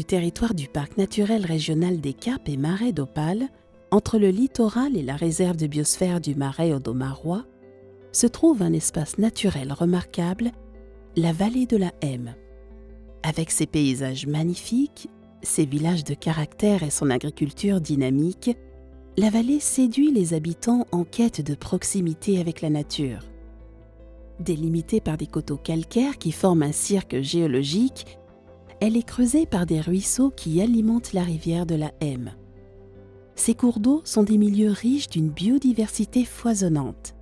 territoire du parc naturel régional des Caps et Marais d'Opale, entre le littoral et la réserve de biosphère du Marais audomarois, se trouve un espace naturel remarquable, la vallée de la Hemme. Avec ses paysages magnifiques, ses villages de caractère et son agriculture dynamique, la vallée séduit les habitants en quête de proximité avec la nature. Délimitée par des coteaux calcaires qui forment un cirque géologique, elle est creusée par des ruisseaux qui alimentent la rivière de la Hemme. Ces cours d'eau sont des milieux riches d'une biodiversité foisonnante.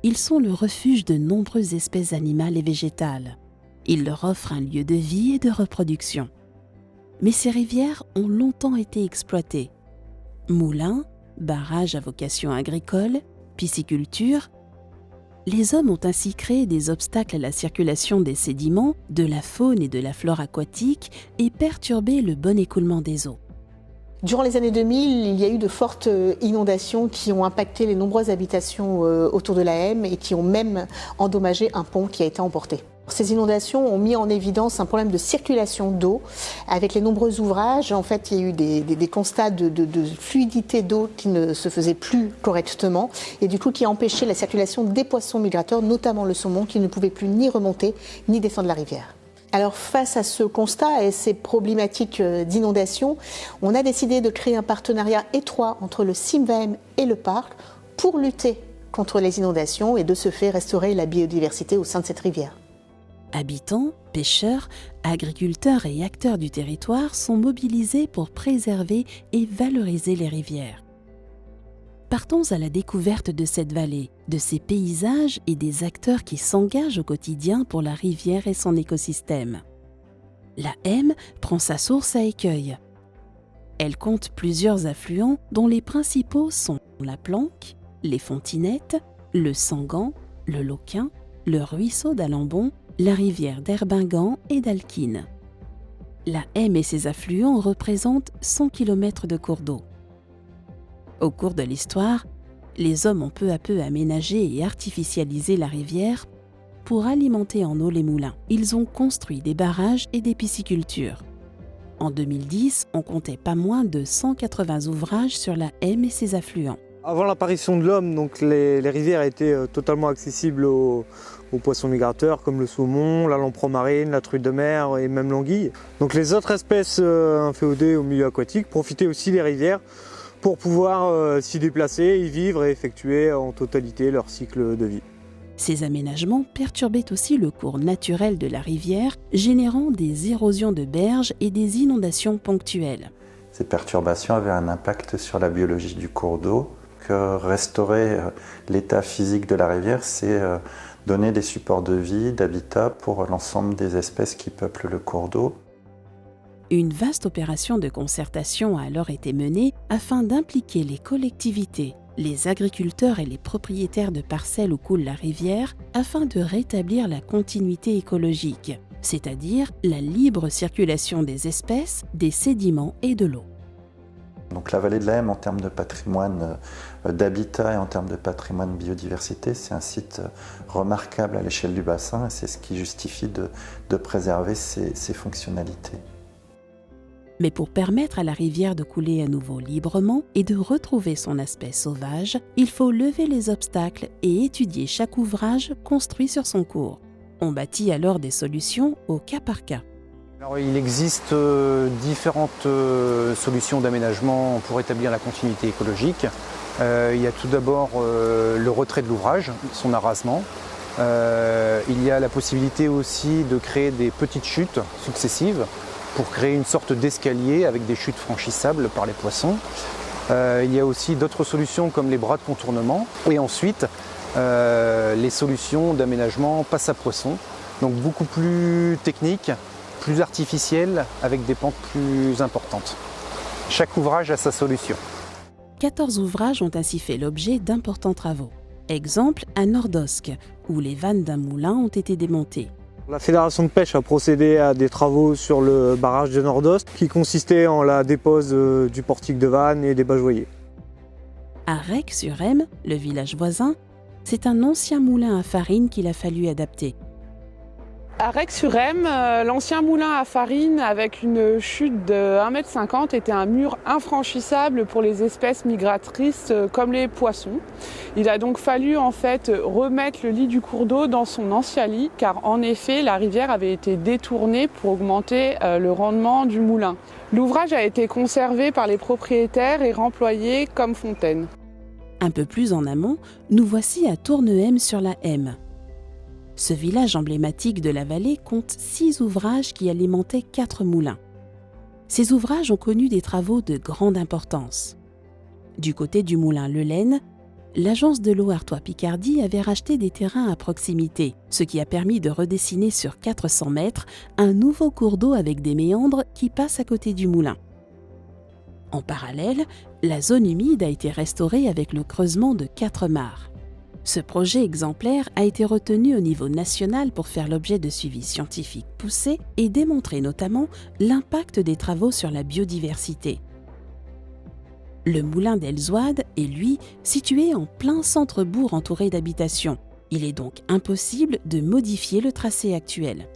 Ils sont le refuge de nombreuses espèces animales et végétales. Ils leur offrent un lieu de vie et de reproduction. Mais ces rivières ont longtemps été exploitées. Moulins, barrages à vocation agricole, pisciculture. Les hommes ont ainsi créé des obstacles à la circulation des sédiments, de la faune et de la flore aquatique et perturbé le bon écoulement des eaux. Durant les années 2000, il y a eu de fortes inondations qui ont impacté les nombreuses habitations autour de la Hemme et qui ont même endommagé un pont qui a été emporté. Ces inondations ont mis en évidence un problème de circulation d'eau. Avec les nombreux ouvrages, en fait, il y a eu des constats de fluidité d'eau qui ne se faisaient plus correctement et du coup qui a empêché la circulation des poissons migrateurs, notamment le saumon, qui ne pouvait plus ni remonter ni descendre la rivière. Alors face à ce constat et ces problématiques d'inondation, on a décidé de créer un partenariat étroit entre le CIMVAM et le parc pour lutter contre les inondations et de ce fait restaurer la biodiversité au sein de cette rivière. Habitants, pêcheurs, agriculteurs et acteurs du territoire sont mobilisés pour préserver et valoriser les rivières. Partons à la découverte de cette vallée, de ses paysages et des acteurs qui s'engagent au quotidien pour la rivière et son écosystème. La Hemme prend sa source à Écueil. Elle compte plusieurs affluents dont les principaux sont la Planque, les Fontinettes, le Sangan, le Loquin, le ruisseau d'Alembon, la rivière d'Herbingan et d'Alquine. La Hemme et ses affluents représentent 100 km de cours d'eau. Au cours de l'histoire, les hommes ont peu à peu aménagé et artificialisé la rivière pour alimenter en eau les moulins. Ils ont construit des barrages et des piscicultures. En 2010, on comptait pas moins de 180 ouvrages sur la Hemme et ses affluents. Avant l'apparition de l'homme, donc les rivières étaient totalement accessibles aux poissons migrateurs comme le saumon, la lamprey marine, la truite de mer et même l'anguille. Donc les autres espèces inféodées au milieu aquatique profitaient aussi des rivières pour pouvoir s'y déplacer, y vivre et effectuer en totalité leur cycle de vie. Ces aménagements perturbaient aussi le cours naturel de la rivière, générant des érosions de berges et des inondations ponctuelles. Ces perturbations avaient un impact sur la biologie du cours d'eau. Que restaurer l'état physique de la rivière, c'est donner des supports de vie, d'habitat pour l'ensemble des espèces qui peuplent le cours d'eau. Une vaste opération de concertation a alors été menée afin d'impliquer les collectivités, les agriculteurs et les propriétaires de parcelles où coule la rivière afin de rétablir la continuité écologique, c'est-à-dire la libre circulation des espèces, des sédiments et de l'eau. Donc la vallée de la Hemme, en termes de patrimoine d'habitat et en termes de patrimoine biodiversité, c'est un site remarquable à l'échelle du bassin et c'est ce qui justifie de préserver ses fonctionnalités. Mais pour permettre à la rivière de couler à nouveau librement et de retrouver son aspect sauvage, il faut lever les obstacles et étudier chaque ouvrage construit sur son cours. On bâtit alors des solutions au cas par cas. Alors, il existe différentes solutions d'aménagement pour établir la continuité écologique. Il y a tout d'abord le retrait de l'ouvrage, son arasement. Il y a la possibilité aussi de créer des petites chutes successives pour créer une sorte d'escalier avec des chutes franchissables par les poissons. Il y a aussi d'autres solutions comme les bras de contournement. Et ensuite, les solutions d'aménagement passe à poisson, donc beaucoup plus techniques, plus artificielle, avec des pentes plus importantes. Chaque ouvrage a sa solution. 14 ouvrages ont ainsi fait l'objet d'importants travaux. Exemple à Nordosque, où les vannes d'un moulin ont été démontées. La Fédération de pêche a procédé à des travaux sur le barrage de Nordosque qui consistait en la dépose du portique de vannes et des bajoyers. À Rec-sur-Hemme, le village voisin, c'est un ancien moulin à farine qu'il a fallu adapter. À Rex-sur-Emme, l'ancien moulin à farine avec une chute de 1,50 m était un mur infranchissable pour les espèces migratrices comme les poissons. Il a donc fallu en fait remettre le lit du cours d'eau dans son ancien lit car en effet la rivière avait été détournée pour augmenter le rendement du moulin. L'ouvrage a été conservé par les propriétaires et remployé comme fontaine. Un peu plus en amont, nous voici à Tournehem sur la Hemme. Ce village emblématique de la vallée compte 6 ouvrages qui alimentaient 4 moulins. Ces ouvrages ont connu des travaux de grande importance. Du côté du moulin Le Laine, l'agence de l'eau Artois-Picardie avait racheté des terrains à proximité, ce qui a permis de redessiner sur 400 mètres un nouveau cours d'eau avec des méandres qui passent à côté du moulin. En parallèle, la zone humide a été restaurée avec le creusement de 4 mares. Ce projet exemplaire a été retenu au niveau national pour faire l'objet de suivis scientifiques poussés et démontrer notamment l'impact des travaux sur la biodiversité. Le moulin d'Elzoide est, lui, situé en plein centre-bourg entouré d'habitations. Il est donc impossible de modifier le tracé actuel.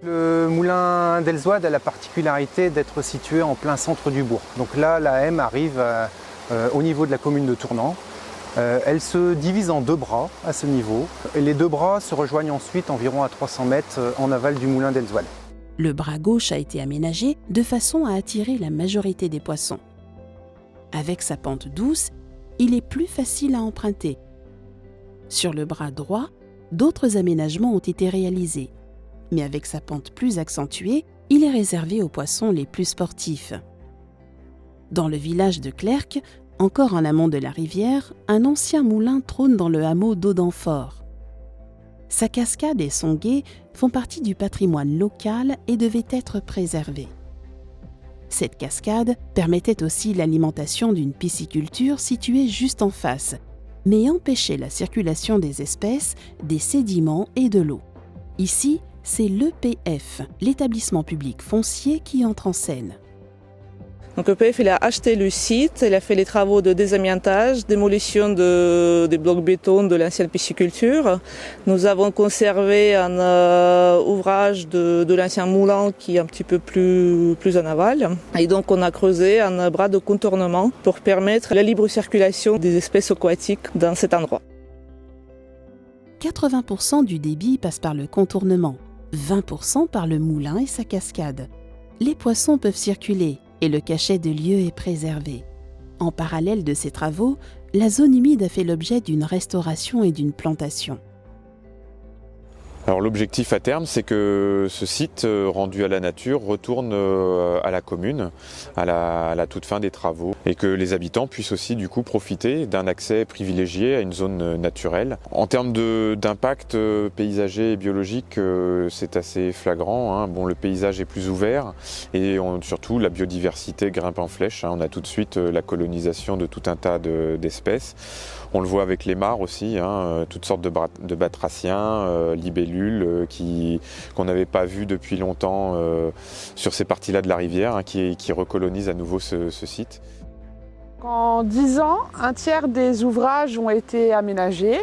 Le moulin d'Elzoide a la particularité d'être situé en plein centre du bourg. Donc là, la Hemme arrive au niveau de la commune de Tournant. Elle se divise en 2 bras à ce niveau. Et les 2 bras se rejoignent ensuite environ à 300 mètres en aval du moulin d'Elzoide. Le bras gauche a été aménagé de façon à attirer la majorité des poissons. Avec sa pente douce, il est plus facile à emprunter. Sur le bras droit, d'autres aménagements ont été réalisés. Mais avec sa pente plus accentuée, il est réservé aux poissons les plus sportifs. Dans le village de Clercq, encore en amont de la rivière, un ancien moulin trône dans le hameau d'Audenfort. Sa cascade et son gué font partie du patrimoine local et devaient être préservés. Cette cascade permettait aussi l'alimentation d'une pisciculture située juste en face, mais empêchait la circulation des espèces, des sédiments et de l'eau. Ici, c'est l'EPF, l'établissement public foncier, qui entre en scène. Donc l'EPF il a acheté le site, il a fait les travaux de désamiantage, démolition des blocs béton de l'ancienne pisciculture. Nous avons conservé un ouvrage de l'ancien moulin qui est un petit peu plus en aval. Et donc on a creusé un bras de contournement pour permettre la libre circulation des espèces aquatiques dans cet endroit. 80% du débit passe par le contournement, 20% par le moulin et sa cascade. Les poissons peuvent circuler et le cachet de lieu est préservé. En parallèle de ces travaux, la zone humide a fait l'objet d'une restauration et d'une plantation. Alors l'objectif à terme, c'est que ce site rendu à la nature retourne à la commune à la toute fin des travaux et que les habitants puissent aussi du coup profiter d'un accès privilégié à une zone naturelle. En termes d'impact paysager et biologique, c'est assez flagrant, hein. Bon, le paysage est plus ouvert et surtout la biodiversité grimpe en flèche, hein. On a tout de suite la colonisation de tout un tas d'espèces. On le voit avec les mares aussi, hein, toutes sortes de batraciens, libellules qu'on n'avait pas vues depuis longtemps sur ces parties-là de la rivière, hein, qui recolonisent à nouveau ce site. En 10 ans, un tiers des ouvrages ont été aménagés.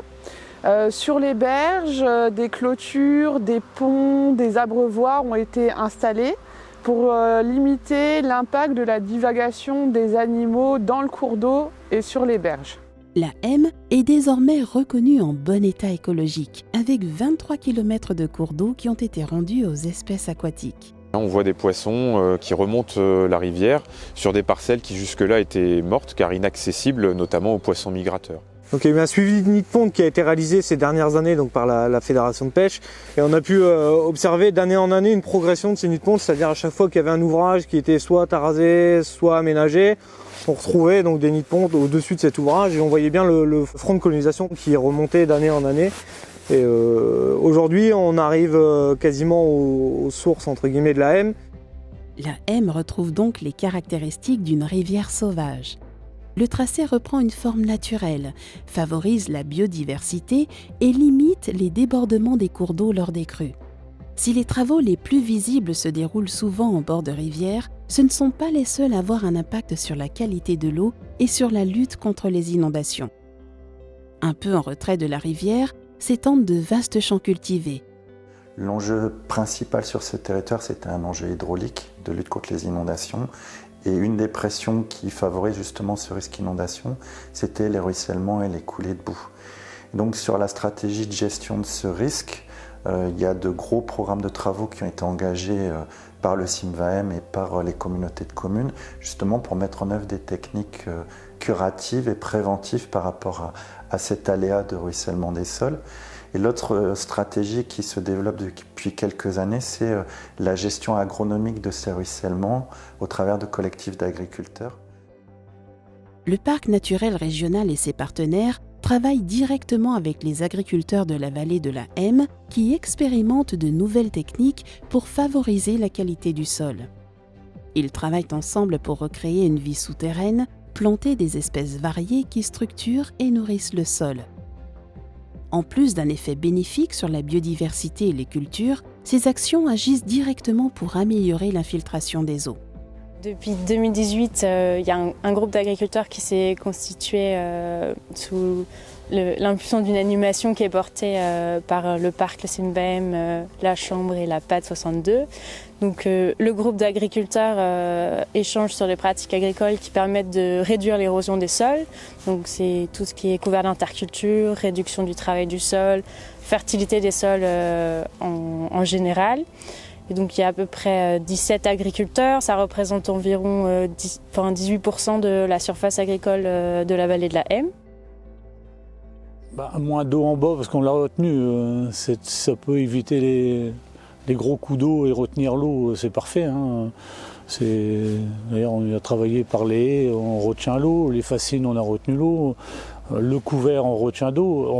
Sur les berges, des clôtures, des ponts, des abreuvoirs ont été installés pour limiter l'impact de la divagation des animaux dans le cours d'eau et sur les berges. La Hemme est désormais reconnue en bon état écologique, avec 23 km de cours d'eau qui ont été rendus aux espèces aquatiques. On voit des poissons qui remontent la rivière sur des parcelles qui jusque-là étaient mortes car inaccessibles notamment aux poissons migrateurs. Donc il y a eu un suivi de nid de ponte qui a été réalisé ces dernières années donc, par la Fédération de pêche et on a pu observer d'année en année une progression de ces nids de ponte, c'est-à-dire à chaque fois qu'il y avait un ouvrage qui était soit arasé, soit aménagé, on retrouvait donc des nids de ponte au-dessus de cet ouvrage et on voyait bien le front de colonisation qui remontait d'année en année. Et aujourd'hui on arrive quasiment aux sources entre guillemets de la Hemme. La Hemme retrouve donc les caractéristiques d'une rivière sauvage. Le tracé reprend une forme naturelle, favorise la biodiversité et limite les débordements des cours d'eau lors des crues. Si les travaux les plus visibles se déroulent souvent en bord de rivière, ce ne sont pas les seuls à avoir un impact sur la qualité de l'eau et sur la lutte contre les inondations. Un peu en retrait de la rivière, s'étendent de vastes champs cultivés. L'enjeu principal sur ce territoire, c'était un enjeu hydraulique de lutte contre les inondations. Et une des pressions qui favorise justement ce risque d'inondation, c'était les ruissellements et les coulées de boue. Donc sur la stratégie de gestion de ce risque, il y a de gros programmes de travaux qui ont été engagés par le CIMVAM et par les communautés de communes, justement pour mettre en œuvre des techniques curatives et préventives par rapport à cet aléa de ruissellement des sols. Et l'autre stratégie qui se développe depuis quelques années, c'est la gestion agronomique de ces ruissellements au travers de collectifs d'agriculteurs. Le parc naturel régional et ses partenaires travaillent directement avec les agriculteurs de la vallée de la M qui expérimentent de nouvelles techniques pour favoriser la qualité du sol. Ils travaillent ensemble pour recréer une vie souterraine, planter des espèces variées qui structurent et nourrissent le sol. En plus d'un effet bénéfique sur la biodiversité et les cultures, ces actions agissent directement pour améliorer l'infiltration des eaux. Depuis 2018, il y a un groupe d'agriculteurs qui s'est constitué sous l'impulsion d'une animation qui est portée par le parc, le CIMVAM, la Chambre et la PAD 62. Donc, le groupe d'agriculteurs échange sur les pratiques agricoles qui permettent de réduire l'érosion des sols. Donc, c'est tout ce qui est couvert d'interculture, réduction du travail du sol, fertilité des sols en général. Et donc il y a à peu près 17 agriculteurs, ça représente environ 18% de la surface agricole de la vallée de la M. Moins d'eau en bas parce qu'on l'a retenu, ça peut éviter les gros coups d'eau et retenir l'eau, c'est parfait. Hein. D'ailleurs on a travaillé par les haies, on retient l'eau, les fascines on a retenu l'eau, le couvert on retient d'eau,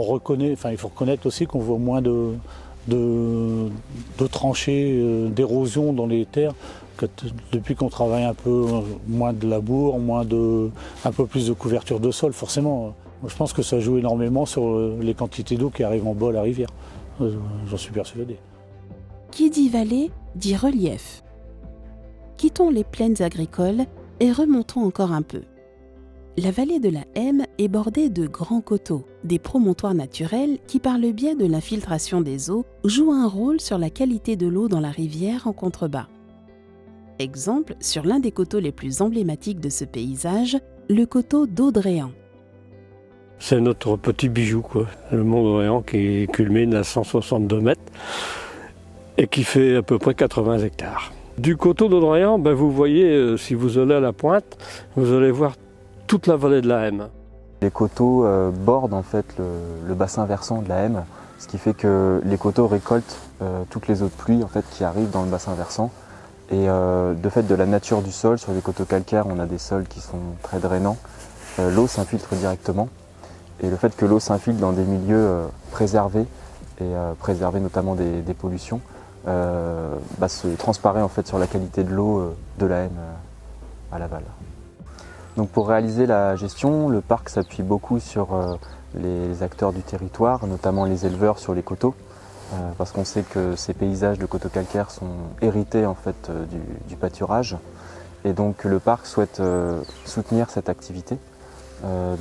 il faut reconnaître aussi qu'on voit moins de tranchées, d'érosion dans les terres, depuis qu'on travaille un peu moins de labour, un peu plus de couverture de sol, forcément. Je pense que ça joue énormément sur les quantités d'eau qui arrivent en bas à la rivière. J'en suis persuadé. Qui dit vallée, dit relief. Quittons les plaines agricoles et remontons encore un peu. La vallée de la M est bordée de grands coteaux, des promontoires naturels qui, par le biais de l'infiltration des eaux, jouent un rôle sur la qualité de l'eau dans la rivière en contrebas. Exemple sur l'un des coteaux les plus emblématiques de ce paysage, le coteau d'Audréan. C'est notre petit bijou, quoi. Le mont d'Audréan qui culmine à 162 mètres et qui fait à peu près 80 hectares. Du coteau d'Audréan, vous voyez, si vous allez à la pointe, vous allez voir toute la vallée de la M. Les coteaux bordent en fait le bassin versant de la M, ce qui fait que les coteaux récoltent toutes les eaux de pluie en fait, qui arrivent dans le bassin versant. Et de fait de la nature du sol, sur les coteaux calcaires, on a des sols qui sont très drainants. L'eau s'infiltre directement. Et le fait que l'eau s'infiltre dans des milieux préservés, et préservés notamment des pollutions, se transparaît en fait sur la qualité de l'eau de la M à l'aval. Donc pour réaliser la gestion, le parc s'appuie beaucoup sur les acteurs du territoire, notamment les éleveurs sur les coteaux, parce qu'on sait que ces paysages de coteaux calcaires sont hérités en fait du pâturage, et donc le parc souhaite soutenir cette activité,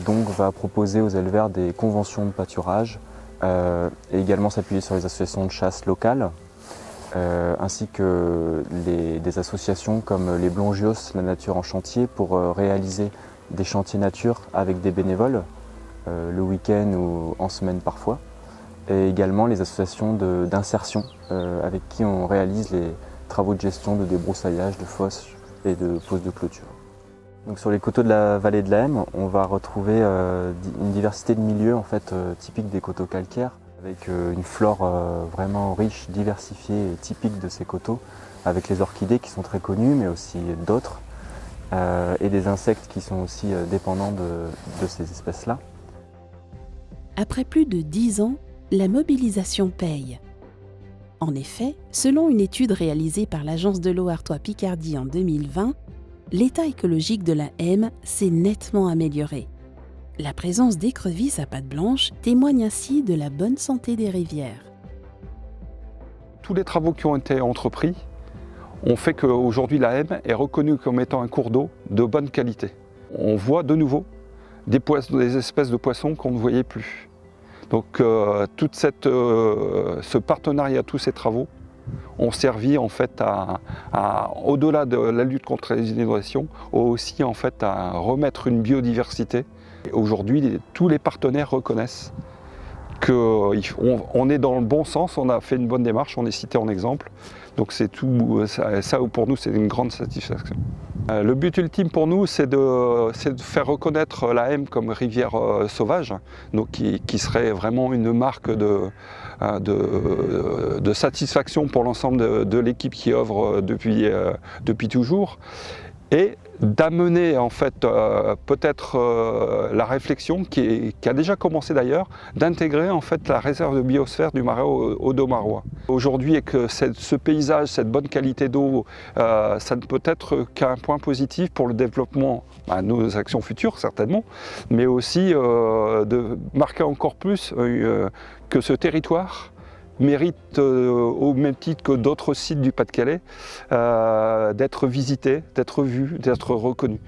donc va proposer aux éleveurs des conventions de pâturage, et également s'appuyer sur les associations de chasse locales, ainsi que des associations comme les Blongios, la nature en chantier, pour réaliser des chantiers nature avec des bénévoles, le week-end ou en semaine parfois, et également les associations d'insertion avec qui on réalise les travaux de gestion de débroussaillage, de fosses et de pose de clôture. Donc sur les coteaux de la vallée de la M, on va retrouver une diversité de milieux en fait, typiques des coteaux calcaires, avec une flore vraiment riche, diversifiée et typique de ces coteaux, avec les orchidées qui sont très connues, mais aussi d'autres, et des insectes qui sont aussi dépendants de ces espèces-là. Après plus de 10 ans, la mobilisation paye. En effet, selon une étude réalisée par l'Agence de l'eau Artois-Picardie en 2020, l'état écologique de la M s'est nettement amélioré. La présence d'écrevisses à pattes blanches témoigne ainsi de la bonne santé des rivières. Tous les travaux qui ont été entrepris ont fait qu'aujourd'hui la M est reconnue comme étant un cours d'eau de bonne qualité. On voit de nouveau des espèces de poissons qu'on ne voyait plus. Donc tout ce partenariat, tous ces travaux ont servi en fait au-delà de la lutte contre les inondations, aussi en fait à remettre une biodiversité. Aujourd'hui, tous les partenaires reconnaissent qu'on est dans le bon sens, on a fait une bonne démarche, on est cité en exemple. Donc c'est tout, ça pour nous c'est une grande satisfaction. Le but ultime pour nous c'est de faire reconnaître la Hemme comme rivière sauvage, donc qui serait vraiment une marque de satisfaction pour l'ensemble de l'équipe qui œuvre depuis toujours. Et d'amener en fait peut-être la réflexion qui a déjà commencé d'ailleurs, d'intégrer en fait la réserve de biosphère du Marais audomarois. Aujourd'hui, et que ce paysage, cette bonne qualité d'eau, ça ne peut être qu'un point positif pour le développement, nos actions futures certainement, mais aussi de marquer encore plus que ce territoire mérite, au même titre que d'autres sites du Pas-de-Calais, d'être visité, d'être vu, d'être reconnu.